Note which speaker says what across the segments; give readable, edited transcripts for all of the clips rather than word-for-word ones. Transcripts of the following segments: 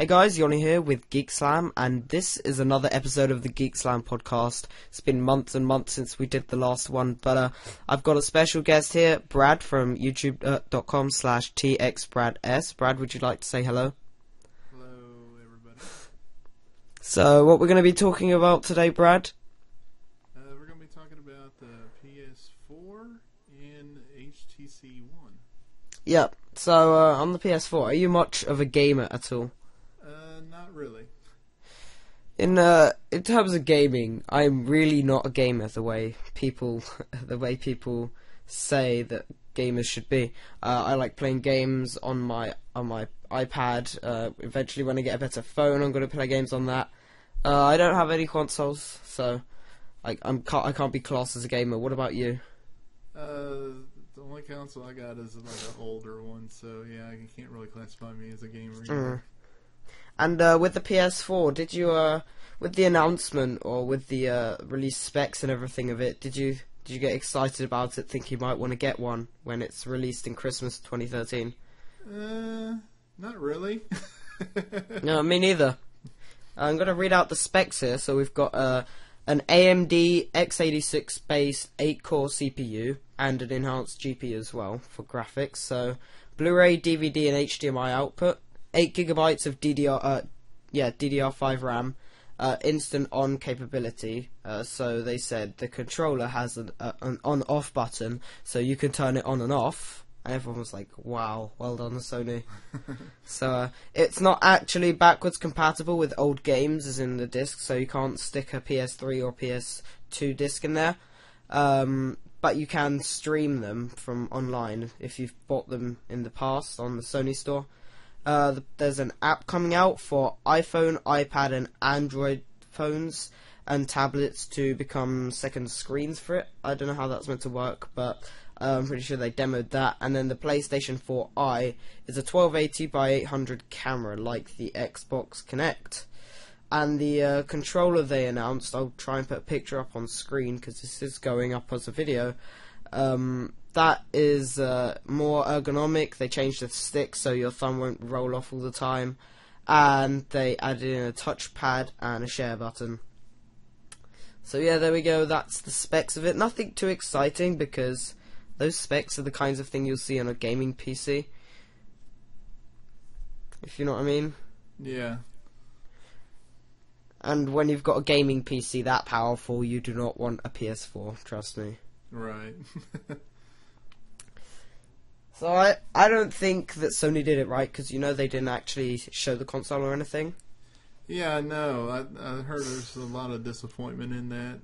Speaker 1: Hey guys, Yoni here with GeekSlam, and this is another episode of the GeekSlam podcast. It's been months and months since we did the last one, but I've got a special guest here, Brad from youtube.com/txbrads. Brad, would you like to say hello?
Speaker 2: Hello, everybody.
Speaker 1: So, what we're going to be talking about today, Brad?
Speaker 2: We're going to be talking about the PS4 and HTC One.
Speaker 1: Yep, so on the PS4, are you much of a gamer at all?
Speaker 2: Not really.
Speaker 1: In terms of gaming, I'm really not a gamer the way people say that gamers should be. I like playing games on my iPad. Eventually, when I get a better phone, I'm going to play games on that. I don't have any consoles, so I can't be classed as a gamer. What about you?
Speaker 2: The only console I got is like an older one, so yeah, I can't really classify me as a gamer either.
Speaker 1: And with the PS4, did you with the announcement or with the release specs and everything of it, did you get excited about it? Think you might want to get one when it's released in Christmas 2013?
Speaker 2: Not really.
Speaker 1: No, me neither. I'm going to read out the specs here. So we've got an AMD x86 based 8-core CPU and an enhanced GPU as well for graphics. So Blu-ray, DVD, and HDMI output. 8 GB of DDR5 RAM, instant on capability. So they said the controller has an on-off button, so you can turn it on and off. And everyone was like, "Wow, well done, Sony." So it's not actually backwards compatible with old games, as in the disc. So you can't stick a PS3 or PS2 disc in there. But you can stream them from online if you've bought them in the past on the Sony store. There's an app coming out for iPhone, iPad, and Android phones and tablets to become second screens for it. I don't know how that's meant to work, but I'm pretty sure they demoed that. And then the PlayStation 4i is a 1280 by 800 camera, like the Xbox Kinect. And the controller they announced, I'll try and put a picture up on screen because this is going up as a video. That is more ergonomic. They changed the stick so your thumb won't roll off all the time. And they added in a touchpad and a share button. So yeah, there we go. That's the specs of it. Nothing too exciting because those specs are the kinds of thing you'll see on a gaming PC. If you know what I mean.
Speaker 2: Yeah.
Speaker 1: And when you've got a gaming PC that powerful, you do not want a PS4, trust me.
Speaker 2: Right.
Speaker 1: So I don't think that Sony did it right, because they didn't actually show the console or anything.
Speaker 2: Yeah, I know. I heard there's a lot of disappointment in that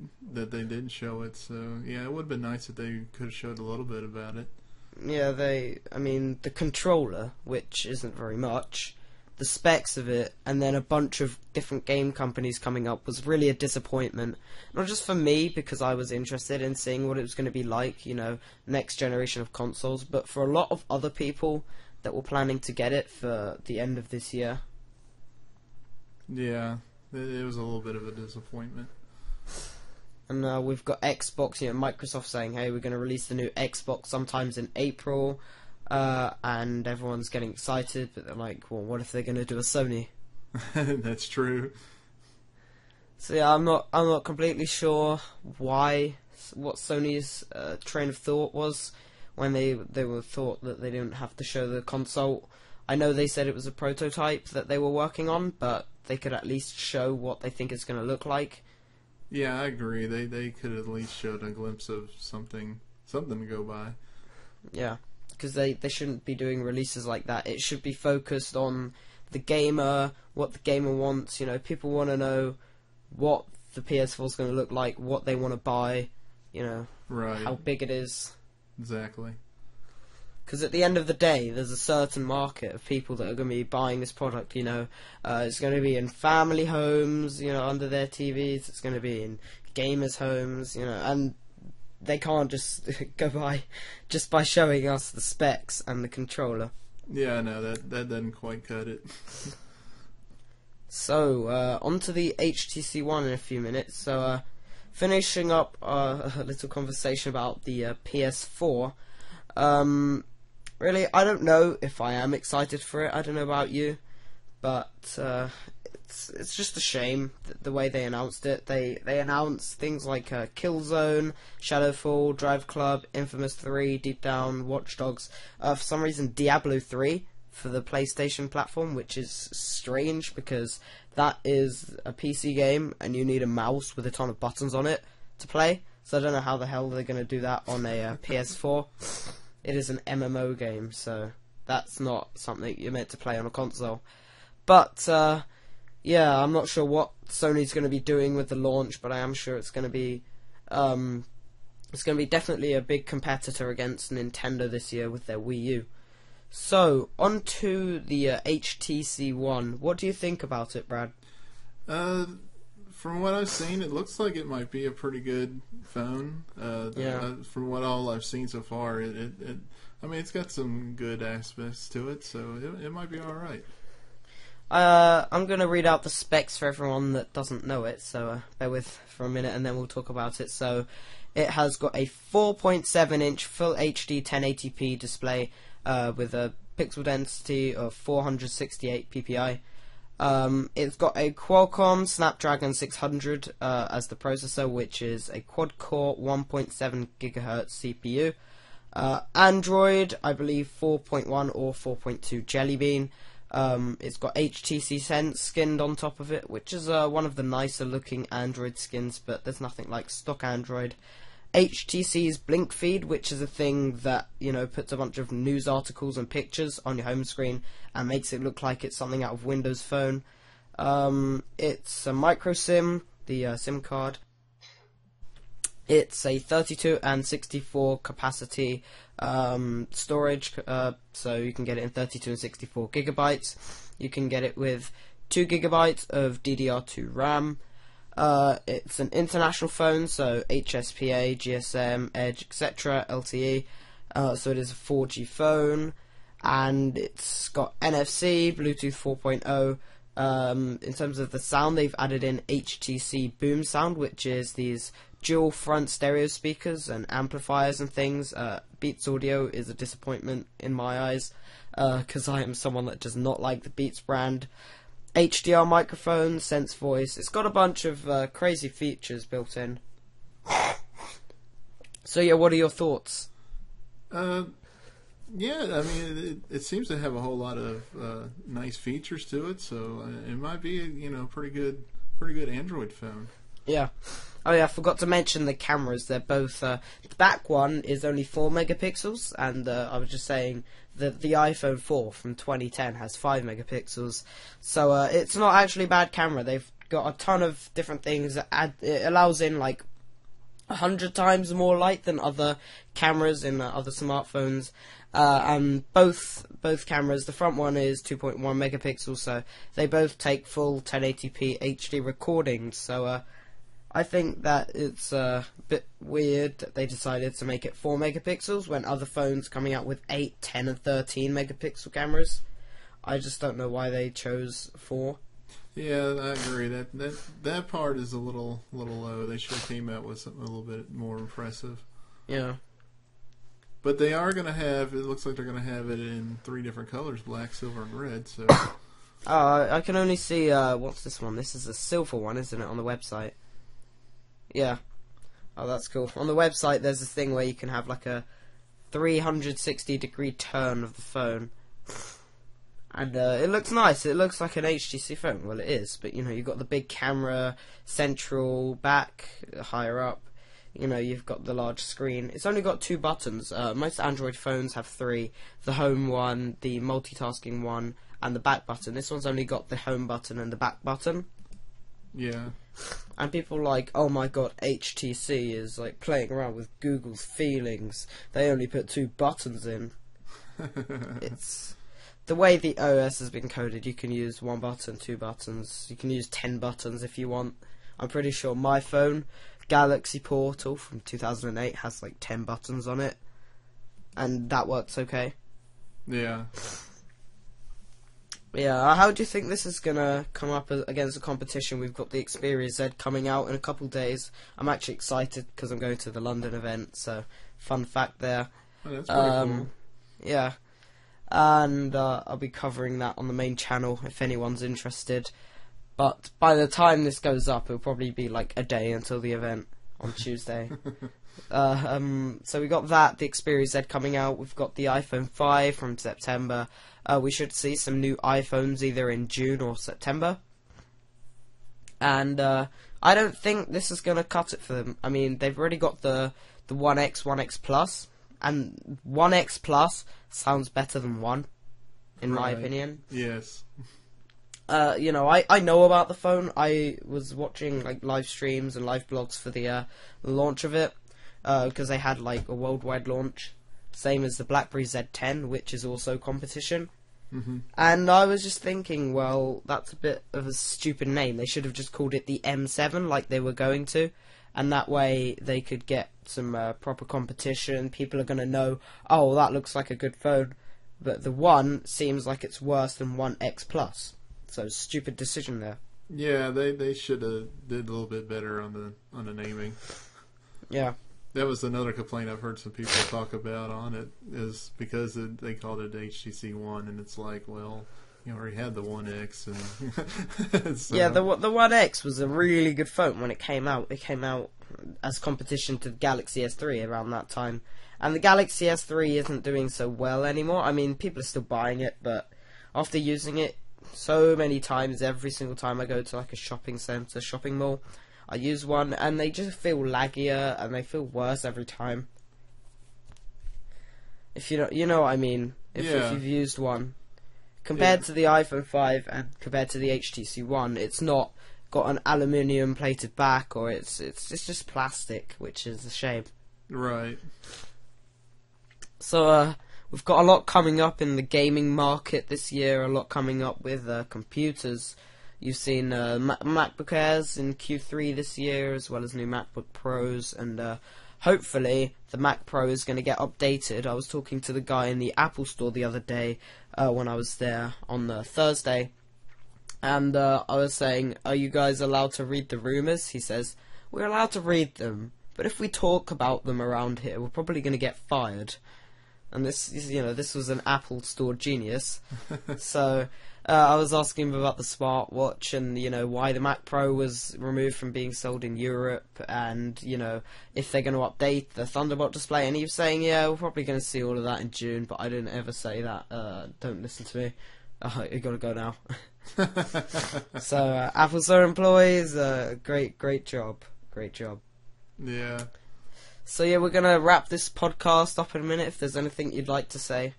Speaker 2: they didn't show it, so yeah, it would have been nice if they could have showed a little bit about it. Yeah,
Speaker 1: the controller, which isn't very much, the specs of it, and then a bunch of different game companies coming up was really a disappointment. Not just for me, because I was interested in seeing what it was going to be like, next generation of consoles, but for a lot of other people that were planning to get it for the end of this year.
Speaker 2: Yeah, it was a little bit of a disappointment.
Speaker 1: And we've got Xbox, Microsoft saying, hey, we're going to release the new Xbox sometimes in April. And everyone's getting excited, but they're like, well, what if they're going to do a Sony?
Speaker 2: That's true.
Speaker 1: So yeah, I'm not completely sure what Sony's train of thought was when they were thought that they didn't have to show the console. I know they said it was a prototype that they were working on, but they could at least show what they think it's going to look like.
Speaker 2: Yeah, I agree. They could at least showed a glimpse of something to go by.
Speaker 1: Yeah. Because they shouldn't be doing releases like that. It should be focused on the gamer, what the gamer wants. People want to know what the PS4 is going to look like, what they want to buy,
Speaker 2: right.
Speaker 1: How big it is.
Speaker 2: Exactly.
Speaker 1: Because at the end of the day, there's a certain market of people that are going to be buying this product. It's going to be in family homes, under their TVs. It's going to be in gamers' homes, and they can't just go by just by showing us the specs and the controller.
Speaker 2: Yeah, no, that doesn't quite cut it.
Speaker 1: So, on to the HTC One in a few minutes. So, finishing up a little conversation about the PS4. Really, I don't know if I am excited for it. I don't know about you. but it's just a shame the way they announced it. They announced things like Killzone, Shadowfall, Drive Club, Infamous 3, Deep Down, Watch Dogs. For some reason, Diablo 3 for the PlayStation platform, which is strange because that is a PC game and you need a mouse with a ton of buttons on it to play. So I don't know how the hell they're going to do that on a PS4. It is an MMO game, so that's not something you're meant to play on a console. But yeah, I'm not sure what Sony's going to be doing with the launch, but I am sure it's going to be definitely a big competitor against Nintendo this year with their Wii U. So, on to the HTC One. What do you think about it, Brad?
Speaker 2: From what I've seen, it looks like it might be a pretty good phone. From what all I've seen so far, I mean, it's got some good aspects to it, so it might be all right.
Speaker 1: I'm going to read out the specs for everyone that doesn't know it, so bear with for a minute and then we'll talk about it. So, it has got a 4.7-inch Full HD 1080p display with a pixel density of 468 ppi. It's got a Qualcomm Snapdragon 600 as the processor, which is a quad-core 1.7 GHz CPU. Android, I believe 4.1 or 4.2 Jelly Bean. It's got HTC Sense skinned on top of it, which is one of the nicer looking Android skins, but there's nothing like stock Android. HTC's Blink Feed, which is a thing that, you know, puts a bunch of news articles and pictures on your home screen and makes it look like it's something out of Windows Phone. It's a micro SIM, the SIM card. It's a 32 and 64 capacity storage, so you can get it in 32 and 64 gigabytes. You can get it with 2 gigabytes of DDR2 RAM. It's an international phone, so HSPA, GSM, Edge, etc., LTE. So it is a 4G phone, and it's got NFC, Bluetooth 4.0. In terms of the sound, they've added in HTC Boom Sound, which is these dual front stereo speakers and amplifiers and things. Beats Audio is a disappointment in my eyes, because I am someone that does not like the Beats brand. HDR microphone, Sense Voice. It's got a bunch of crazy features built in. So yeah, what are your thoughts?
Speaker 2: Yeah, I mean, it seems to have a whole lot of nice features to it, so it might be, you know, pretty good Android phone.
Speaker 1: Yeah. Oh yeah, I forgot to mention the cameras. They're both, the back one is only 4 megapixels, and I was just saying that the iPhone 4 from 2010 has 5 megapixels. So it's not actually a bad camera. They've got a ton of different things. It allows in like 100 times more light than other cameras in other smartphones. And both cameras, the front one is 2.1 megapixels, so they both take full 1080p HD recordings. So I think that it's a bit weird that they decided to make it 4 megapixels when other phones coming out with 8, 10 and 13 megapixel cameras. I just don't know why they chose 4.
Speaker 2: Yeah, I agree. That part is a little low. They should have came out with something a little bit more impressive.
Speaker 1: Yeah.
Speaker 2: But they are going to have, it looks like they're going to have it in 3 different colors, black, silver, and red. So.
Speaker 1: I can only see, what's this one? This is a silver one, isn't it, on the website? Yeah. Oh, that's cool. On the website, there's this thing where you can have like a 360-degree turn of the phone. And it looks nice. It looks like an HTC phone. Well, it is. But, you know, you've got the big camera, central, back, higher up. You know, you've got the large screen. It's only got 2 buttons. Most Android phones have 3. The home one, the multitasking one, and the back button. This one's only got the home button and the back button.
Speaker 2: Yeah.
Speaker 1: And people are like, oh my god, HTC is like playing around with Google's feelings. They only put 2 buttons in. It's the way the OS has been coded. You can use 1 button, 2 buttons. You can use 10 buttons if you want. I'm pretty sure my phone, Galaxy Portal from 2008, has like 10 buttons on it. And that works okay.
Speaker 2: Yeah.
Speaker 1: Yeah, how do you think this is going to come up against the competition? We've got the Xperia Z coming out in a couple days. I'm actually excited because I'm going to the London event, so fun fact there.
Speaker 2: Oh, that's pretty cool.
Speaker 1: Yeah. and I'll be covering that on the main channel if anyone's interested. But by the time this goes up, it'll probably be like a day until the event on Tuesday. So we got that, the Xperia Z coming out. We've got the iPhone 5 from September. We should see some new iPhones either in June or September. And I don't think this is going to cut it for them. I mean, they've already got the 1X, 1X Plus, and 1X Plus sounds better than 1, in my opinion.
Speaker 2: Yes.
Speaker 1: You know, I know about the phone. I was watching like live streams and live blogs for the launch of it, because they had like a worldwide launch, same as the BlackBerry Z10, which is also competition.
Speaker 2: Mm-hmm.
Speaker 1: And I was just thinking, well, that's a bit of a stupid name. They should have just called it the M7 like they were going to, and that way they could get some proper competition. People are going to know, oh, that looks like a good phone, but the 1 seems like it's worse than 1X Plus. So stupid decision there.
Speaker 2: Yeah, they should have did a little bit better on the naming.
Speaker 1: Yeah.
Speaker 2: That was another complaint I've heard some people talk about on it, is because they called it HTC One, and it's like, well, you already had the 1X, and so.
Speaker 1: Yeah, the 1X was a really good phone when it came out. It came out as competition to the Galaxy S3 around that time, and the Galaxy S3 isn't doing so well anymore. I mean, people are still buying it, but after using it so many times, every single time I go to like a shopping centre, shopping mall, I use one, and they just feel laggier, and they feel worse every time. If you know what I mean. If you've used one, compared to the iPhone 5 and compared to the HTC One, it's not got an aluminium plated back, or it's just plastic, which is a shame.
Speaker 2: Right.
Speaker 1: So we've got a lot coming up in the gaming market this year. A lot coming up with computers. You've seen MacBook Airs in Q3 this year, as well as new MacBook Pros, and hopefully the Mac Pro is going to get updated. I was talking to the guy in the Apple store the other day when I was there on Thursday, and I was saying, are you guys allowed to read the rumours? He says, we're allowed to read them, but if we talk about them around here, we're probably going to get fired. And this was an Apple store genius. So I was asking him about the smartwatch, and why the Mac Pro was removed from being sold in Europe, and if they're going to update the Thunderbolt display. And he was saying, yeah, we're probably going to see all of that in June, but I didn't ever say that. Don't listen to me. You got to go now. So Apple store employees, great job.
Speaker 2: Yeah.
Speaker 1: So yeah, we're gonna wrap this podcast up in a minute. If there's anything you'd like to say.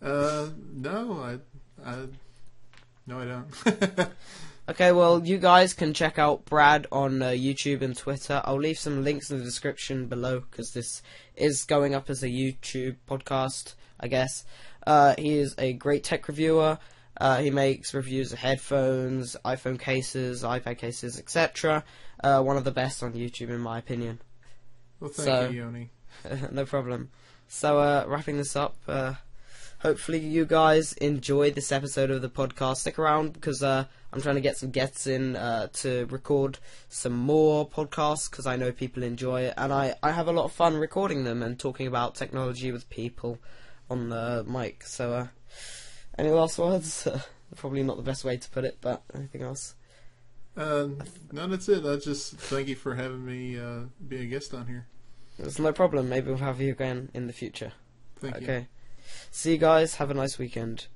Speaker 2: No, I don't.
Speaker 1: Okay, well, you guys can check out Brad on YouTube and Twitter. I'll leave some links in the description below, because this is going up as a YouTube podcast, I guess. He is a great tech reviewer. He makes reviews of headphones, iPhone cases, iPad cases, etc. One of the best on YouTube, in my opinion.
Speaker 2: Well, thank you, Yoni.
Speaker 1: No problem. So, wrapping this up, hopefully you guys enjoyed this episode of the podcast. Stick around, because I'm trying to get some guests in to record some more podcasts, because I know people enjoy it, and I have a lot of fun recording them and talking about technology with people on the mic. So, any last words? Probably not the best way to put it, but anything else?
Speaker 2: No, that's it. I just thank you for having me be a guest on here.
Speaker 1: It's no problem. Maybe we'll have you again in the future.
Speaker 2: Thank you.
Speaker 1: Okay. See you guys. Have a nice weekend.